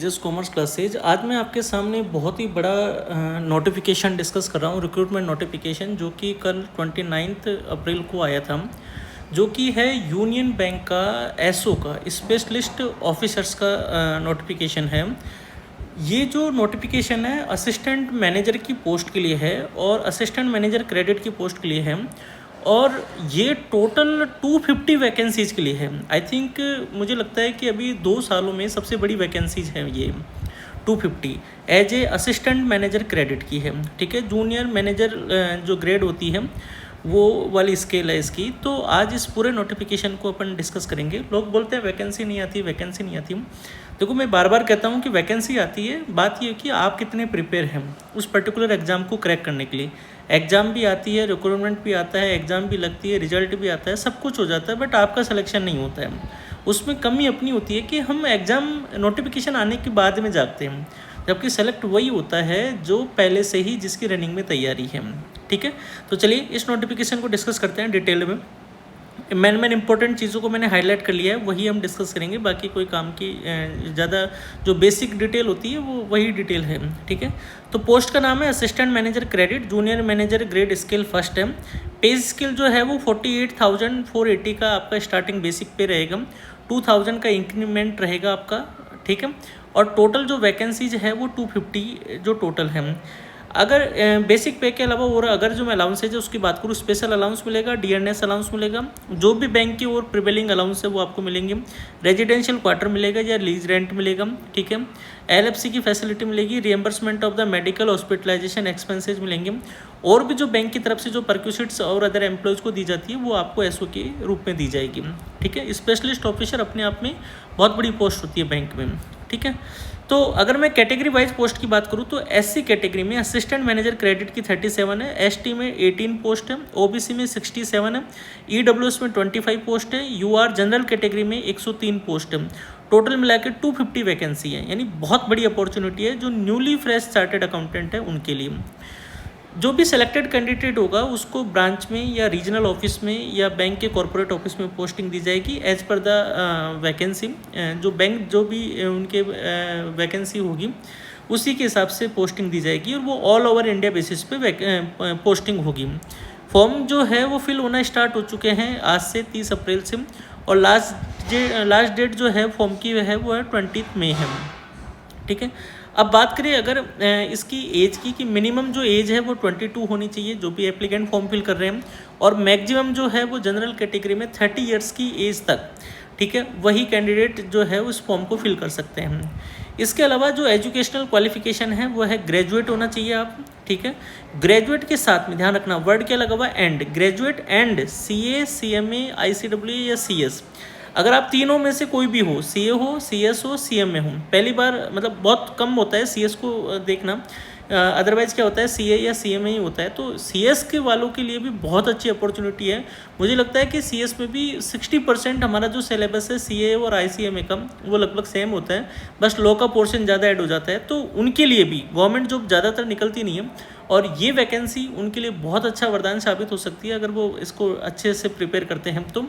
Just commerce classes. आज मैं आपके सामने बहुत ही बड़ा नोटिफिकेशन डिस्कस कर रहा हूँ, रिक्रूटमेंट नोटिफिकेशन, जो कि कल 29 अप्रैल को आया था, जो कि है यूनियन बैंक का एसओ का स्पेशलिस्ट ऑफिसर्स का नोटिफिकेशन है। ये जो नोटिफिकेशन है असिस्टेंट मैनेजर की पोस्ट के लिए है और असिस्टेंट मैनेजर क्रेडिट की पोस्ट के लिए है, और ये टोटल 250 वैकेंसीज़ के लिए है। आई थिंक मुझे लगता है कि अभी 2 सालों में सबसे बड़ी वैकेंसीज़ है ये 250 as a assistant manager credit की है। ठीक है, जूनियर मैनेजर जो ग्रेड होती है वो वाली स्केल है इसकी। तो आज इस पूरे नोटिफिकेशन को अपन डिस्कस करेंगे। लोग बोलते हैं वैकेंसी नहीं आती, वैकेंसी नहीं आती। देखो, मैं बार बार कहता हूँ कि वैकेंसी आती है, बात ये कि आप कितने प्रिपेयर हैं उस पर्टिकुलर एग्ज़ाम को क्रैक करने के लिए। एग्ज़ाम भी आती है, रिक्रूटमेंट भी आता है, एग्ज़ाम भी लगती है, रिजल्ट भी आता है, सब कुछ हो जाता है, बट आपका सिलेक्शन नहीं होता है। उसमें कमी अपनी होती है कि हम एग्ज़ाम नोटिफिकेशन आने के बाद में जागते हैं, जबकि सेलेक्ट वही होता है जो पहले से ही जिसकी रनिंग में तैयारी है। ठीक है, तो चलिए इस नोटिफिकेशन को डिस्कस करते हैं डिटेल में। मैन इंपॉर्टेंट चीज़ों को मैंने हाईलाइट कर लिया है, वही हम डिस्कस करेंगे। बाकी कोई काम की ज़्यादा जो बेसिक डिटेल होती है वो वही डिटेल है। ठीक है, तो पोस्ट का नाम है assistant manager credit, junior manager grade scale first है। पे स्केल जो है वो 48,480 का आपका स्टार्टिंग बेसिक पे रहेगा, 2,000 का इंक्रीमेंट रहेगा आपका। ठीक है, और टोटल जो वैकेंसीज है वो 250 जो टोटल है। अगर बेसिक पे के अलावा और अगर जो मैं अलाउंसेज है उसकी बात करूँ, स्पेशल अलाउंस मिलेगा, डीएनएस अलाउंस मिलेगा, जो भी बैंक की और प्रिवेलिंग अलाउंस है वो आपको मिलेंगे। रेजिडेंशियल क्वार्टर मिलेगा या लीज रेंट मिलेगा। ठीक है, एलएफसी की फैसिलिटी मिलेगी, reimbursement of the medical hospitalization expenses मिलेंगे, और भी जो बैंक की तरफ से जो परक्यूसिट्स और अदर एम्प्लॉयज़ को दी जाती है वो आपको एसओ के रूप में दी जाएगी। ठीक है, स्पेशलिस्ट ऑफिसर अपने आप में बहुत बड़ी पोस्ट होती है बैंक में। ठीक है, तो अगर मैं कैटेगरी वाइज पोस्ट की बात करूँ तो एससी कैटेगरी में असिस्टेंट मैनेजर क्रेडिट की 37 है, एसटी में 18 पोस्ट है, ओबीसी में 67 है, ईडब्ल्यूएस में 25 पोस्ट है, यूआर जनरल कैटेगरी में 103 पोस्ट है। टोटल मिलाकर 250 वैकेंसी है, यानी बहुत बड़ी अपॉर्चुनिटी है जो न्यूली फ्रेश चार्टर्ड अकाउंटेंट है उनके लिए। जो भी सिलेक्टेड कैंडिडेट होगा उसको ब्रांच में या रीजनल ऑफिस में या बैंक के कॉर्पोरेट ऑफिस में पोस्टिंग दी जाएगी एज पर द वैकेंसी। जो बैंक जो भी उनके वैकेंसी होगी उसी के हिसाब से पोस्टिंग दी जाएगी, और वो ऑल ओवर इंडिया बेसिस पे पोस्टिंग होगी। फॉर्म जो है वो फिल होना स्टार्ट हो चुके हैं आज से 30 अप्रैल से, और लास्ट डेट जो है फॉर्म की है वो है 20 मई है। ठीक है, अब बात करें अगर इसकी एज की, कि मिनिमम जो एज है वो 22 होनी चाहिए जो भी एप्लीकेंट फॉर्म फिल कर रहे हैं, और मैक्सिमम जो है वो जनरल कैटेगरी में 30 इयर्स की एज तक, ठीक है, वही कैंडिडेट जो है उस फॉर्म को फिल कर सकते हैं। इसके अलावा जो एजुकेशनल क्वालिफिकेशन है वो है ग्रेजुएट होना चाहिए आप। ठीक है, ग्रेजुएट के साथ में ध्यान रखना वर्ड क्या लगा हुआ, and, graduate and CA, CMA, ICW या सीएस। अगर आप तीनों में से कोई भी हो, सीए हो, सीएस हो, सीएमए हो, पहली बार मतलब बहुत कम होता है सीएस को देखना, अदरवाइज़ क्या होता है सीए या सीएमए ही होता है। तो सीएस के वालों के लिए भी बहुत अच्छी अपॉर्चुनिटी है। मुझे लगता है कि सीएस में भी 60% हमारा जो सिलेबस है सीए और आईसीएमए का वो लगभग सेम होता है, बस लॉ का पोर्शन ज़्यादा ऐड हो जाता है। तो उनके लिए भी गवर्नमेंट जॉब ज़्यादातर निकलती नहीं है, और ये वैकेंसी उनके लिए बहुत अच्छा वरदान साबित हो सकती है अगर वो इसको अच्छे से प्रिपेयर करते हैं तो।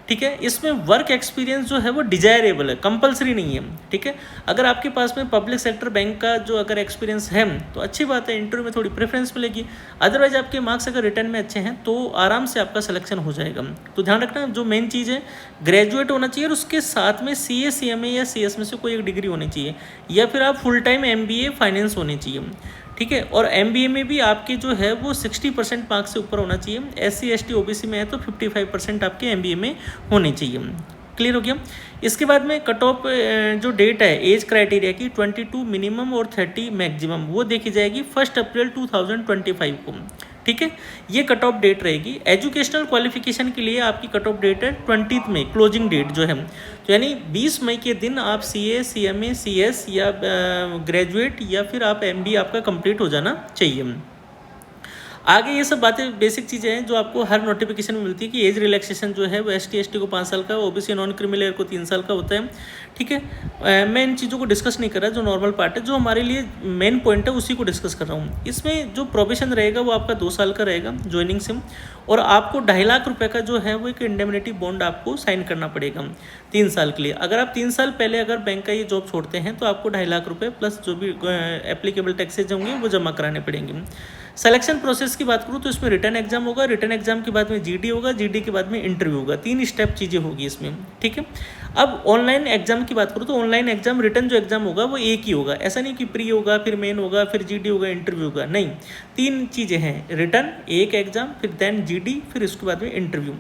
ठीक है, इसमें वर्क एक्सपीरियंस जो है वो डिजायरेबल है, कंपलसरी नहीं है। ठीक है, अगर आपके पास में पब्लिक सेक्टर बैंक का जो अगर एक्सपीरियंस है तो अच्छी बात है, इंटरव्यू में थोड़ी प्रेफरेंस मिलेगी। अदरवाइज आपके मार्क्स अगर रिटर्न में अच्छे हैं तो आराम से आपका सिलेक्शन हो जाएगा। तो ध्यान रखना, जो मेन चीज़ है ग्रेजुएट होना चाहिए, और उसके साथ में सीए, सीएमए या सीएस में से कोई एक डिग्री होनी चाहिए, या फिर आप फुल टाइम एमबीए फाइनेंस होनी चाहिए। ठीक है, और एमबीए में भी आपके जो है वो 60% मार्क्स से ऊपर होना चाहिए। एससी, एसटी, ओबीसी में है तो 55% आपके एमबीए में होने चाहिए। क्लियर हो गया। इसके बाद में कट ऑफ जो डेट है एज क्राइटेरिया की 22 मिनिमम और 30 मैक्सिमम, वो देखी जाएगी 1 अप्रैल 2025 को। ठीक है, ये कट ऑफ डेट रहेगी। एजुकेशनल क्वालिफिकेशन के लिए आपकी कट ऑफ डेट है 20 मई, क्लोजिंग डेट जो है, तो यानी 20 मई के दिन आप सीए, सीएमए, सीएस या ग्रेजुएट या फिर आप एमबीए आपका कंप्लीट हो जाना चाहिए। आगे ये सब बातें बेसिक चीज़ें हैं जो आपको हर नोटिफिकेशन में मिलती है कि एज रिलैक्सेशन जो है वो ST ST को 5 साल का, OBC नॉन क्रिमिनल को 3 साल का होता है, ठीक है। मैं इन चीज़ों को डिस्कस नहीं कर रहा, जो नॉर्मल पार्ट है, जो हमारे लिए मेन पॉइंट है उसी को डिस्कस कर रहा हूँ। इसमें जो प्रोबेशन रहेगा वो आपका 2 साल का रहेगा ज्वाइनिंग से, और आपको 2.5 लाख रुपये का जो है वो एक इंडेमनिटी बॉन्ड आपको साइन करना पड़ेगा 3 साल के लिए। अगर आप 3 साल पहले अगर बैंक का ये जॉब छोड़ते हैं तो आपको 2.5 लाख रुपये प्लस जो भी एप्लीकेबल टैक्सेज होंगे वो जमा कराने पड़ेंगे। सिलेक्शन प्रोसेस की बात करूँ तो इसमें रिटर्न एग्जाम होगा, रिटर्न एग्जाम के बाद में GD होगा, GD के बाद में इंटरव्यू होगा, 3 स्टेप चीज़ें होगी इसमें, ठीक है। अब ऑनलाइन एग्जाम की बात करूँ तो ऑनलाइन एग्जाम रिटर्न जो एग्जाम होगा वो एक ही होगा, ऐसा नहीं कि प्री होगा फिर मेन होगा फिर GD होगा इंटरव्यू होगा, नहीं, 3 चीज़ें हैं, रिटर्न एक एग्जाम फिर देन GD फिर उसके बाद में इंटरव्यू।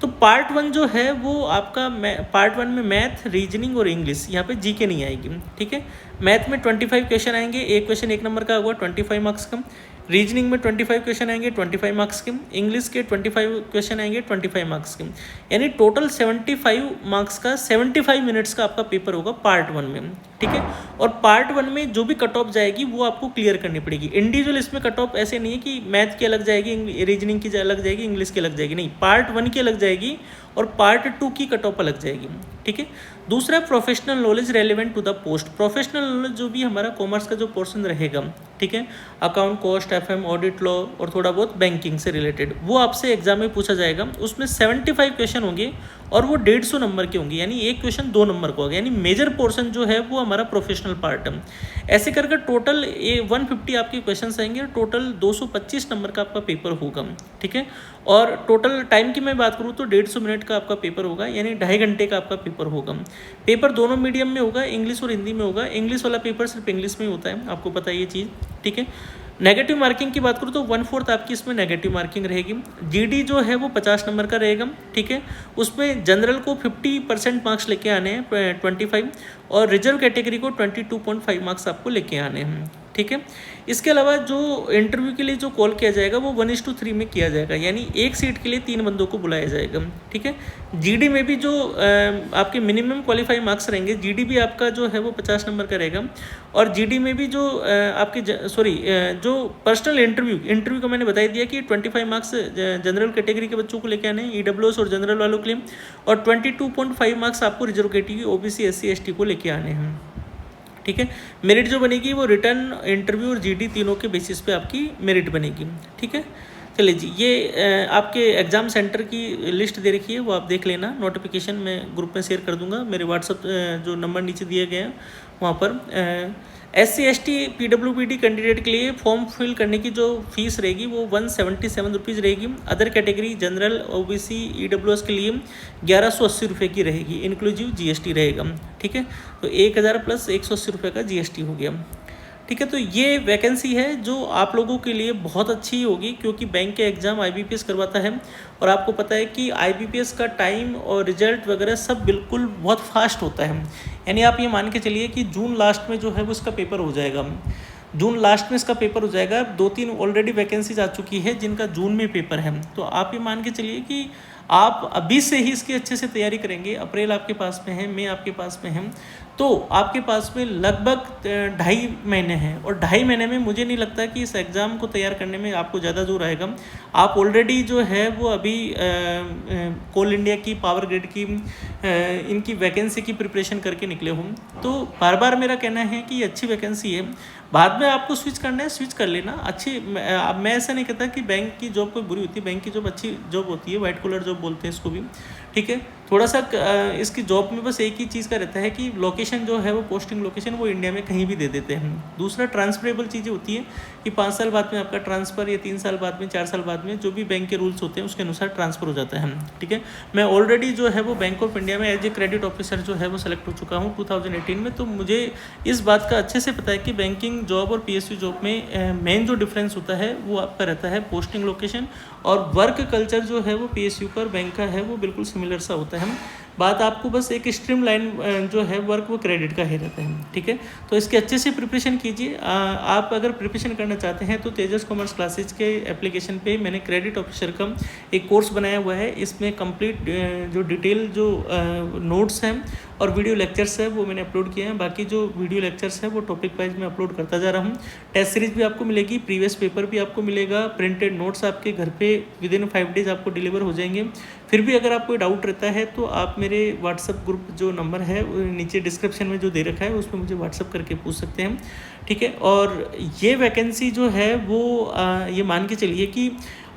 तो पार्ट 1 जो है वो आपका पार्ट 1 में मैथ, रीजनिंग और इंग्लिश, यहाँ पे GK नहीं आएगी, ठीक है। मैथ में 25 क्वेश्चन आएंगे, एक क्वेश्चन 1 नंबर का होगा 25 मार्क्स का, रीजनिंग में 25 क्वेश्चन आएंगे 25 मार्क्स के, इंग्लिश के 25 क्वेश्चन आएंगे 25 मार्क्स के, यानी टोटल 75 मार्क्स का 75 मिनट्स का आपका पेपर होगा पार्ट 1 में, ठीक है। और पार्ट 1 में जो भी कट ऑफ जाएगी वो आपको क्लियर करनी पड़ेगी। इंडिविजुअल इसमें कट ऑफ ऐसे नहीं है कि मैथ की अलग जाएगी, रीजनिंग की अलग जाएगी, इंग्लिश की अलग जाएगी, नहीं, पार्ट 1 की अलग जाएगी और पार्ट 2 की कट ऑफ अलग जाएगी, ठीक है। दूसरा professional knowledge relevant to the post, professional knowledge जो भी हमारा कॉमर्स का जो पोर्शन रहेगा, ठीक है, account, cost, FM, audit, law और थोड़ा बहुत बैंकिंग से रिलेटेड, वो आपसे एग्जाम में पूछा जाएगा। उसमें 75 क्वेश्चन होंगे और वो 150 नंबर के होंगे, यानी एक क्वेश्चन 2 नंबर का होगा, यानी मेजर पोर्शन जो है वो हमारा प्रोफेशनल पार्ट है। ऐसे करके टोटल 150 आपके क्वेश्चन आएंगे, टोटल 225 नंबर का आपका पेपर होगा, ठीक है। और टोटल टाइम की मैं बात करूँ तो 150 मिनट का आपका पेपर होगा, यानी 2.5 घंटे का आपका पेपर होगा। पेपर दोनों मीडियम में होगा, इंग्लिश और हिंदी में होगा, इंग्लिश वाला पेपर सिर्फ इंग्लिश में होता है, आपको पता है ये चीज़, ठीक है। नेगेटिव मार्किंग की बात करूँ तो 1/4 आपकी इसमें नेगेटिव मार्किंग रहेगी। GD जो है वो 50 नंबर का रहेगा, ठीक है। उसमें जनरल को 50% मार्क्स लेके आने हैं 25, और रिजर्व कैटेगरी को 22.5 मार्क्स आपको लेके आने हैं, ठीक है। इसके अलावा जो इंटरव्यू के लिए जो कॉल किया जाएगा वो 1:3 में किया जाएगा, यानी एक सीट के लिए 3 बंदों को बुलाया जाएगा, ठीक है। GD में भी जो आपके मिनिमम क्वालिफाई मार्क्स रहेंगे, GD भी आपका जो है वो 50 नंबर का रहेगा, और GD में भी जो आपके जो पर्सनल इंटरव्यू का मैंने बता दिया कि 25 मार्क्स जनरल कैटेगरी के बच्चों को लेके आने हैं, EWS और जनरल वालों के लिए, और 22.5 मार्क्स आपको reserve category, OBC, SC ST को लेके आने हैं, ठीक है। मेरिट जो बनेगी वो रिटर्न, इंटरव्यू और GD तीनों के बेसिस पे आपकी मेरिट बनेगी, ठीक है। चलिए जी, ये आपके एग्ज़ाम सेंटर की लिस्ट दे रखी है, वो आप देख लेना, नोटिफिकेशन मैं ग्रुप में शेयर कर दूंगा, मेरे व्हाट्सअप जो नंबर नीचे दिए गए हैं वहाँ पर। SC ST PWBD कैंडिडेट के लिए फॉर्म फिल करने की जो फीस रहेगी वो 177 रुपीज़ रहेगी। Other category general, OBC, EWS के लिए 1180 रुपये की रहेगी, इंक्लूसिव GST रहेगा, ठीक है। तो 1000 प्लस 180 रुपये का GST हो गया, ठीक है। तो ये वैकेंसी है जो आप लोगों के लिए बहुत अच्छी होगी, क्योंकि बैंक के एग्ज़ाम IBPS करवाता है, और आपको पता है कि IBPS का टाइम और रिजल्ट वगैरह सब बिल्कुल बहुत फास्ट होता है, यानी आप ये मान के चलिए कि जून लास्ट में जो है वो इसका पेपर हो जाएगा, जून लास्ट में इसका पेपर हो जाएगा। 2-3 ऑलरेडी वैकेंसीज आ चुकी है जिनका जून में पेपर है, तो आप ये मान के चलिए कि आप अभी से ही इसकी अच्छे से तैयारी करेंगे, अप्रैल आपके पास में है, मई आपके पास में है, तो आपके पास में लगभग 2.5 महीने हैं, और 2.5 महीने में मुझे नहीं लगता कि इस एग्ज़ाम को तैयार करने में आपको ज़्यादा दूर आएगा। आप ऑलरेडी जो है वो अभी कोल इंडिया की, पावर ग्रिड की, इनकी वैकेंसी की प्रिपरेशन करके निकले हों, तो बार बार मेरा कहना है कि ये अच्छी वैकेंसी है। बाद में आपको स्विच करना है, स्विच कर लेना, अच्छी। मैं ऐसा नहीं कहता कि बैंक की जॉब कोई बुरी होती है, बैंक की जॉब अच्छी जॉब होती है, वाइट कॉलर जॉब बोलते हैं इसको भी, ठीक है। थोड़ा सा इसकी जॉब में बस एक ही चीज़ का रहता है कि लोकेशन जो है वो, पोस्टिंग लोकेशन वो इंडिया में कहीं भी दे देते हैं। दूसरा ट्रांसफरेबल चीज़ें होती है कि 5 साल बाद में आपका ट्रांसफ़र, या 3 साल बाद में, 4 साल बाद में, जो भी बैंक के रूल्स होते हैं उसके अनुसार ट्रांसफ़र हो जाता है, ठीक है। मैं ऑलरेडी जो है वो बैंक ऑफ इंडिया में एज ए क्रेडिट ऑफिसर जो है वो सेलेक्ट हो चुका हूँ 2018 में, तो मुझे इस बात का अच्छे से पता है कि बैंकिंग जॉब और PSU जॉब में मेन जो डिफरेंस होता है वो आपका रहता है पोस्टिंग लोकेशन, और वर्क कल्चर जो है वो PSU का और बैंक का है वो बिल्कुल सिमिलर सा होता है। बात आपको बस एक स्ट्रीम लाइन जो है वर्क वो क्रेडिट का ही रहता है, ठीक है। तो इसके अच्छे से प्रिपरेशन कीजिए। आप अगर प्रिपरेशन करना चाहते हैं तो तेजस कॉमर्स क्लासेज के एप्लीकेशन पे मैंने क्रेडिट ऑफिसर का एक कोर्स बनाया हुआ है। इसमें कंप्लीट जो डिटेल जो नोट्स हैं और वीडियो लेक्चर्स है वो मैंने अपलोड किए हैं। बाकी जो वीडियो लेक्चर्स है वो टॉपिक वाइज में अपलोड करता जा रहा हूँ। टेस्ट सीरीज भी आपको मिलेगी, प्रीवियस पेपर भी आपको मिलेगा, प्रिंटेड नोट्स आपके घर पे विदिन 5 डेज़ आपको डिलीवर हो जाएंगे। फिर भी अगर आपको डाउट रहता है तो आप मेरे व्हाट्सअप ग्रुप जो नंबर है नीचे डिस्क्रिप्शन में जो दे रखा है उसमें मुझे व्हाट्सअप करके पूछ सकते हैं, ठीक है। और ये वैकेंसी जो है वो ये मान के चलिए कि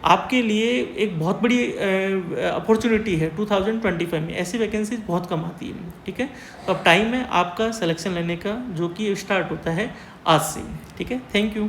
आपके लिए एक बहुत बड़ी अपॉर्चुनिटी है 2025 में। ऐसी वैकेंसीज बहुत कम आती है, ठीक है। तो अब टाइम है आपका सिलेक्शन लेने का, जो कि स्टार्ट होता है आज से, ठीक है। Thank you.